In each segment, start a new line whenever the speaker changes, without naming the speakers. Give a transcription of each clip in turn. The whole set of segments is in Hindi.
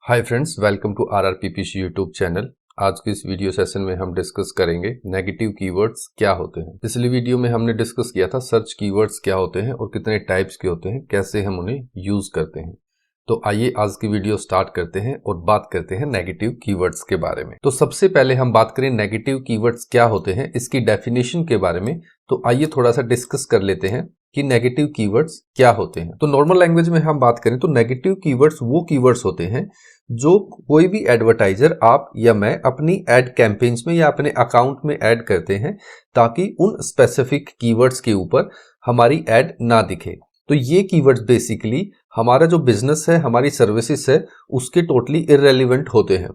Hi friends, welcome to RRPPC YouTube channel. आज के इस वीडियो सेशन में हम डिस्कस करेंगे नेगेटिव कीवर्ड्स क्या होते हैं। पिछली वीडियो में हमने डिस्कस किया था सर्च कीवर्ड्स क्या होते हैं और कितने टाइप्स के होते हैं, कैसे हम उन्हें यूज करते हैं। तो आइए आज की वीडियो स्टार्ट करते हैं और बात करते हैं नेगेटिव कीवर्ड्स के बारे में। तो सबसे पहले हम बात करें नेगेटिव कीवर्ड्स क्या होते हैं, इसकी डेफिनेशन के बारे में। तो आइए थोड़ा सा डिस्कस कर लेते हैं कि नेगेटिव कीवर्ड्स क्या होते हैं। तो नॉर्मल लैंग्वेज में हम बात करें तो नेगेटिव कीवर्ड्स वो कीवर्ड्स होते हैं जो कोई भी एडवर्टाइजर, आप या मैं, अपनी एड कैंपेन्स में या अपने अकाउंट में ऐड करते हैं ताकि उन स्पेसिफिक कीवर्ड्स के ऊपर हमारी एड ना दिखे। तो ये कीवर्ड्स बेसिकली हमारा जो बिजनेस है, हमारी सर्विसेज है, उसके टोटली इररेलेवेंट होते हैं।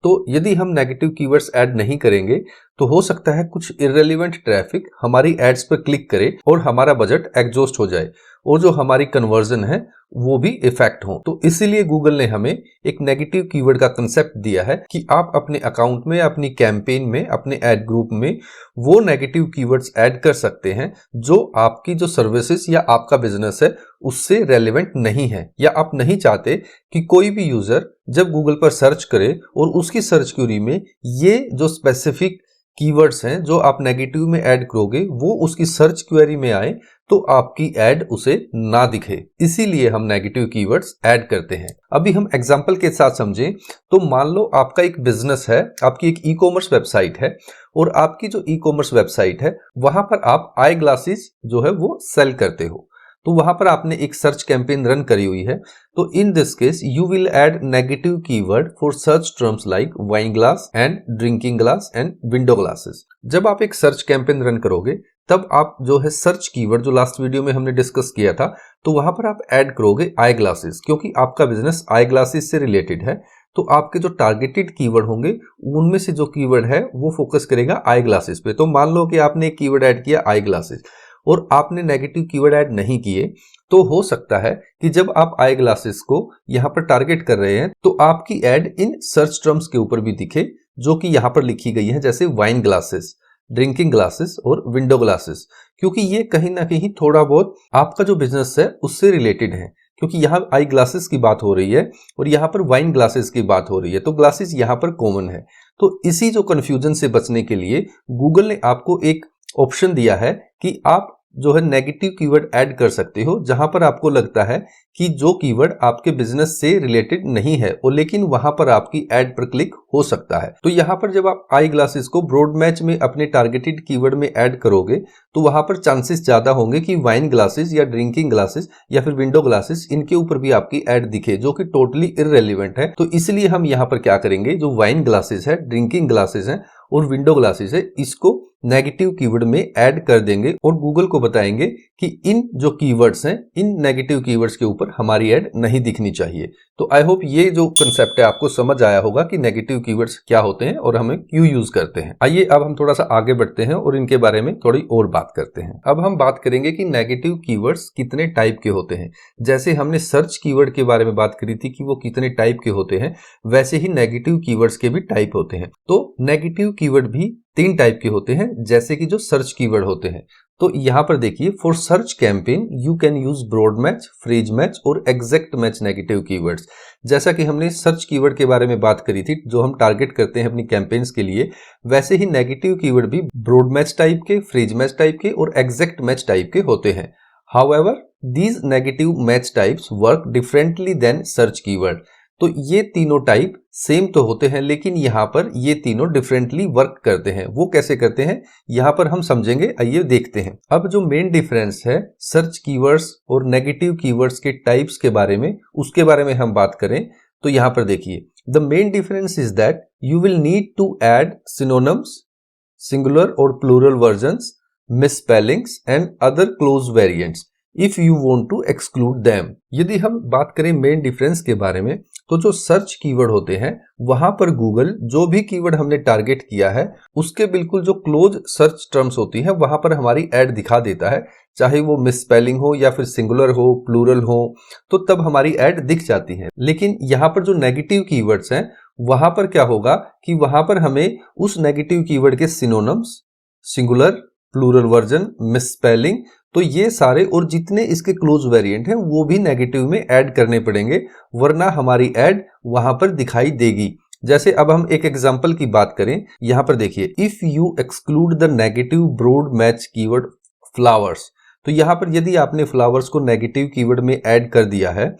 तो यदि हम नेगेटिव कीवर्ड्स ऐड नहीं करेंगे तो हो सकता है कुछ इररेलेवेंट ट्रैफिक हमारी एड्स पर क्लिक करे और हमारा बजट एग्जॉस्ट हो जाए और जो हमारी कन्वर्जन है वो भी इफेक्ट हो। तो इसीलिए गूगल ने हमें एक नेगेटिव कीवर्ड का कंसेप्ट दिया है कि आप अपने अकाउंट में, अपनी कैंपेन में, अपने एड ग्रुप में वो नेगेटिव कीवर्ड्स ऐड कर सकते हैं जो आपकी जो सर्विसेज या आपका बिजनेस है उससे रेलेवेंट नहीं है, या आप नहीं चाहते कि कोई भी यूजर जब गूगल पर सर्च करे और उसकी सर्च क्वेरी में ये जो स्पेसिफिक कीवर्ड्स हैं जो आप नेगेटिव में ऐड करोगे वो उसकी सर्च क्वेरी में आए तो आपकी एड उसे ना दिखे। इसीलिए हम नेगेटिव कीवर्ड्स ऐड करते हैं। अभी हम एग्जांपल के साथ समझें तो मान लो आपका एक बिजनेस है, आपकी एक ई कॉमर्स वेबसाइट है और आपकी जो ई कॉमर्स वेबसाइट है वहां पर आप आई ग्लासेस जो है वो सेल करते हो। तो वहां पर आपने एक सर्च कैंपेन रन करी हुई है। तो in this case you will add negative keyword for search terms like wine glass and drinking glass and window glasses. जब आप एक सर्च कैंपेन रन करोगे तब आप जो है सर्च कीवर्ड, जो लास्ट वीडियो में हमने डिस्कस किया था, तो वहां पर आप ऐड करोगे आई ग्लासेस, क्योंकि आपका बिजनेस आई ग्लासेस से रिलेटेड है। तो आपके जो टारगेटेड कीवर्ड होंगे उनमें से जो कीवर्ड है वो फोकस करेगा आई ग्लासेस पे। तो मान लो कि आपने एक कीवर्ड ऐड किया आई ग्लासेस और आपने नेगेटिव कीवर्ड ऐड नहीं किए, तो हो सकता है कि जब आप आई ग्लासेस को यहां पर टारगेट कर रहे हैं तो आपकी एड इन सर्च टर्म्स के ऊपर भी दिखे जो कि यहां पर लिखी गई है, जैसे वाइन ग्लासेस, ड्रिंकिंग ग्लासेस और विंडो ग्लासेस, क्योंकि ये कहीं ना कहीं थोड़ा बहुत आपका जो बिजनेस है उससे रिलेटेड है। क्योंकि यहाँ आई ग्लासेस की बात हो रही है और यहाँ पर वाइन ग्लासेस की बात हो रही है, तो ग्लासेस यहाँ पर कॉमन है। तो इसी जो कंफ्यूजन से बचने के लिए गूगल ने आपको एक ऑप्शन दिया है कि आप जो है नेगेटिव कीवर्ड ऐड कर सकते हो जहां पर आपको लगता है कि जो कीवर्ड आपके बिजनेस से रिलेटेड नहीं है और लेकिन वहां पर आपकी एड पर क्लिक हो सकता है। तो यहां पर जब आप आई ग्लासेस को ब्रॉड मैच में अपने टारगेटेड कीवर्ड में ऐड करोगे तो वहां पर चांसेस ज्यादा होंगे कि वाइन ग्लासेस या ड्रिंकिंग ग्लासेस या फिर विंडो ग्लासेस, इनके ऊपर भी आपकी एड दिखे जो कि टोटली इररेलेवेंट है। तो इसलिए हम यहां पर क्या करेंगे, जो वाइन ग्लासेस है, ड्रिंकिंग ग्लासेस है और विंडो ग्लासेस है, इसको नेगेटिव कीवर्ड में ऐड कर देंगे और गूगल को बताएंगे कि इन जो कीवर्ड्स हैं, इन नेगेटिव कीवर्ड्स के ऊपर हमारी ऐड नहीं दिखनी चाहिए। तो आई होप ये जो कंसेप्ट है आपको समझ आया होगा कि नेगेटिव कीवर्ड्स क्या होते हैं और हमें क्यों यूज करते हैं। आइए अब हम थोड़ा सा आगे बढ़ते हैं और इनके बारे में थोड़ी और बात करते हैं। अब हम बात करेंगे कि नेगेटिव कीवर्ड्स कितने टाइप के होते हैं। जैसे हमने सर्च कीवर्ड के बारे में बात करी थी कि वो कितने टाइप के होते हैं, वैसे ही नेगेटिव कीवर्ड्स के भी टाइप होते हैं। तो नेगेटिव कीवर्ड भी 3 टाइप के होते हैं, जैसे कि जो सर्च कीवर्ड होते हैं। तो यहां पर देखिए, for search campaign you can use broad match, phrase match और एग्जैक्ट मैच नेगेटिव कीवर्ड्स। जैसा कि हमने सर्च कीवर्ड के बारे में बात करी थी जो हम टारगेट करते हैं अपनी कैंपेन्स के लिए, वैसे ही नेगेटिव कीवर्ड भी ब्रॉड मैच टाइप के, फ्रेज मैच टाइप के और एग्जैक्ट मैच टाइप के होते हैं। However these negative match types work differently than search keyword. तो ये तीनों टाइप सेम तो होते हैं लेकिन यहाँ पर ये तीनों डिफरेंटली वर्क करते हैं। वो कैसे करते हैं यहाँ पर हम समझेंगे, आइए देखते हैं। अब जो मेन डिफरेंस है सर्च कीवर्ड्स और नेगेटिव कीवर्ड्स के टाइप्स के बारे में, उसके बारे में हम बात करें तो यहाँ पर देखिए, the main difference is that you will need to add synonyms, singular और plural versions, misspellings and other close variants if you want to exclude them. यदि हम बात करें मेन डिफरेंस के बारे में तो जो सर्च कीवर्ड होते हैं वहां पर गूगल जो भी कीवर्ड हमने टारगेट किया है उसके बिल्कुल जो क्लोज सर्च टर्म्स होती है वहां पर हमारी एड दिखा देता है, चाहे वो मिसस्पेलिंग हो या फिर सिंगुलर हो, प्लूरल हो, तो तब हमारी एड दिख जाती है। लेकिन यहाँ पर जो नेगेटिव कीवर्ड्स हैं वहां पर क्या होगा कि वहां पर हमें उस नेगेटिव कीवर्ड के synonyms, singular plural version, misspelling, तो ये सारे और जितने इसके क्लोज वेरिएंट हैं वो भी नेगेटिव में ऐड करने पड़ेंगे, वरना हमारी ऐड वहां पर दिखाई देगी। जैसे अब हम एक एग्जांपल की बात करें, यहां पर देखिए, if you exclude the negative broad match keyword flowers, तो यहां पर यदि आपने फ्लावर्स को नेगेटिव कीवर्ड में ऐड कर दिया है,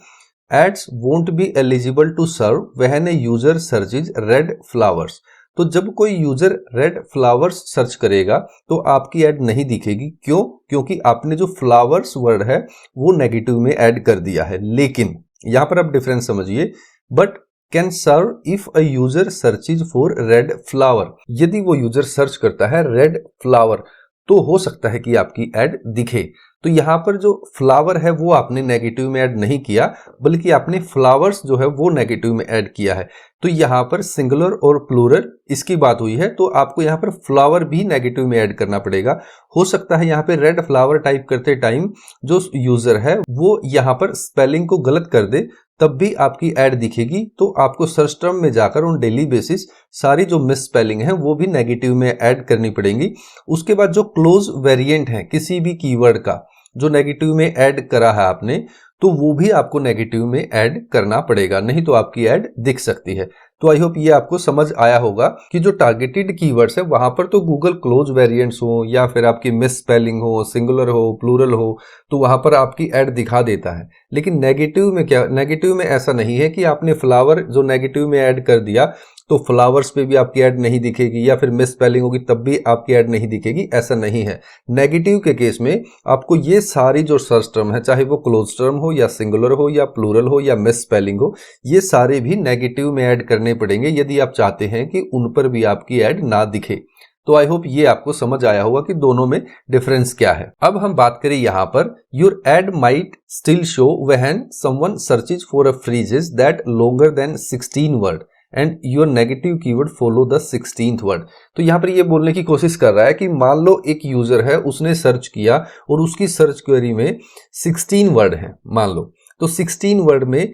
ads won't be eligible to serve when a user searches red flowers, तो जब कोई यूजर रेड फ्लावर्स सर्च करेगा तो आपकी ऐड नहीं दिखेगी। क्यों? क्योंकि आपने जो फ्लावर्स वर्ड है वो नेगेटिव में ऐड कर दिया है। लेकिन यहां पर आप डिफरेंस समझिए, but can serve if a user searches for red flower, यदि वो यूजर सर्च करता है रेड फ्लावर तो हो सकता है कि आपकी ऐड दिखे। तो यहां पर जो फ्लावर है वो आपने नेगेटिव में ऐड नहीं किया, बल्कि आपने फ्लावर्स जो है वो नेगेटिव में ऐड किया है। तो यहां पर सिंगुलर और प्लूरल इसकी बात हुई है, तो आपको यहां पर फ्लावर भी नेगेटिव में ऐड करना पड़ेगा। हो सकता है यहां पे रेड फ्लावर टाइप करते टाइम जो यूजर है वो यहां पर स्पेलिंग को गलत कर दे, तब भी आपकी ऐड दिखेगी। तो आपको सर्च टर्म में जाकर ऑन डेली बेसिस सारी जो मिस स्पेलिंग है वो भी नेगेटिव में ऐड करनी पड़ेंगी। उसके बाद जो क्लोज वेरिएंट है किसी भी कीवर्ड का जो नेगेटिव में ऐड करा है आपने, तो वो भी आपको नेगेटिव में ऐड करना पड़ेगा, नहीं तो आपकी ऐड दिख सकती है। तो आई होप ये आपको समझ आया होगा कि जो टारगेटेड कीवर्ड्स है वहां पर तो गूगल क्लोज वेरिएंट्स हो या फिर आपकी मिस स्पेलिंग हो, सिंगुलर हो, प्लूरल हो, तो वहां पर आपकी ऐड दिखा देता है। लेकिन नेगेटिव में क्या, नेगेटिव में ऐसा नहीं है कि आपने फ्लावर जो नेगेटिव में ऐड कर दिया तो फ्लावर्स पे भी आपकी ऐड नहीं दिखेगी, या फिर मिस स्पेलिंग होगी तब भी आपकी ऐड नहीं दिखेगी, ऐसा नहीं है। नेगेटिव के केस में आपको ये सारी जो सर्च टर्म है, चाहे वो क्लोज टर्म हो या सिंगुलर हो या प्लूरल हो या मिस स्पेलिंग हो, ये सारे भी नेगेटिव में ऐड करने पड़ेंगे यदि आप चाहते हैं कि उन पर भी आपकी ऐड ना दिखे। तो आई होप ये आपको समझ आया होगा कि दोनों में डिफरेंस क्या है। अब हम बात करें यहां पर, your add might still show when someone searches for a phrases that longer than 16 word and your negative keyword follow the 16th word. तो यहां पर ये बोलने की कोशिश कर रहा है कि मान लो एक यूजर है, उसने सर्च किया और उसकी सर्च क्वेरी में 16 वर्ड है मान लो, तो 16 वर्ड में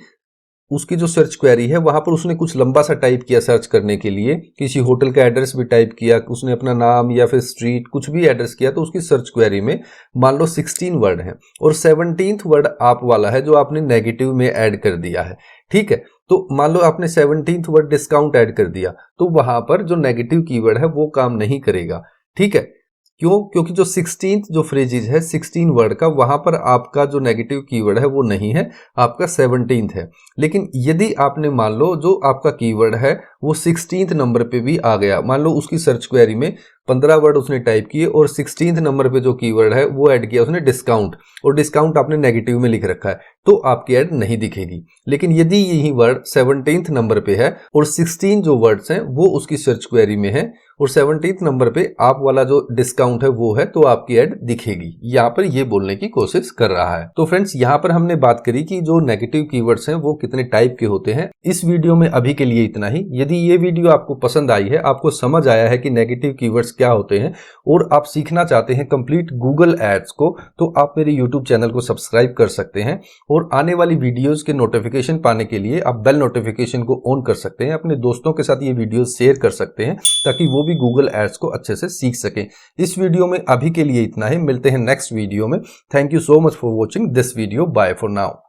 उसकी जो सर्च क्वेरी है वहां पर उसने कुछ लंबा सा टाइप किया सर्च करने के लिए, किसी होटल का एड्रेस भी टाइप किया, उसने अपना नाम या फिर स्ट्रीट कुछ भी एड्रेस किया, तो उसकी सर्च क्वेरी में मान लो 16 वर्ड है और 17th वर्ड आप वाला है जो आपने नेगेटिव में ऐड कर दिया है। ठीक है, तो मान लो आपने 17th वर्ड डिस्काउंट ऐड कर दिया, तो वहां पर जो नेगेटिव कीवर्ड है वो काम नहीं करेगा। ठीक है, क्यों? क्योंकि जो 16th जो फ्रेजेज है 16 वर्ड का, वहां पर आपका जो नेगेटिव कीवर्ड है वो नहीं है, आपका 17th है। लेकिन यदि आपने मान लो जो आपका कीवर्ड है वो 16th नंबर पे भी आ गया, मान लो उसकी सर्च क्वेरी में 15 वर्ड उसने टाइप किए और 16th नंबर पे जो कीवर्ड है वो ऐड किया उसने डिस्काउंट, और डिस्काउंट आपने नेगेटिव में लिख रखा है, तो आपकी ऐड नहीं दिखेगी। लेकिन यदि यही वर्ड 17th नंबर पे है और 16 जो वर्ड्स हैं वो उसकी सर्च क्वेरी में है और 17th नंबर पे आप वाला जो डिस्काउंट है वो है, तो आपकी ऐड दिखेगी। यहाँ पर ये बोलने की कोशिश कर रहा है। तो फ्रेंड्स, यहाँ पर हमने बात करी कि जो नेगेटिव कीवर्ड्स हैं वो कितने टाइप के होते हैं। इस वीडियो में अभी के लिए इतना ही। यदि ये वीडियो आपको पसंद आई है, आपको समझ आया है कि नेगेटिव कीवर्ड्स क्या होते हैं और आप सीखना चाहते हैं कंप्लीट गूगल एड्स को, तो आप मेरे यूट्यूब चैनल को सब्सक्राइब कर सकते हैं और आने वाली वीडियोज के नोटिफिकेशन पाने के लिए आप बेल नोटिफिकेशन को ऑन कर सकते हैं। अपने दोस्तों के साथ ये वीडियो शेयर कर सकते हैं ताकि वो भी गूगल एड्स को अच्छे से सीख सकें। इस वीडियो में अभी के लिए इतना ही, मिलते हैं नेक्स्ट वीडियो में। Thank you so much for watching this video. Bye for now.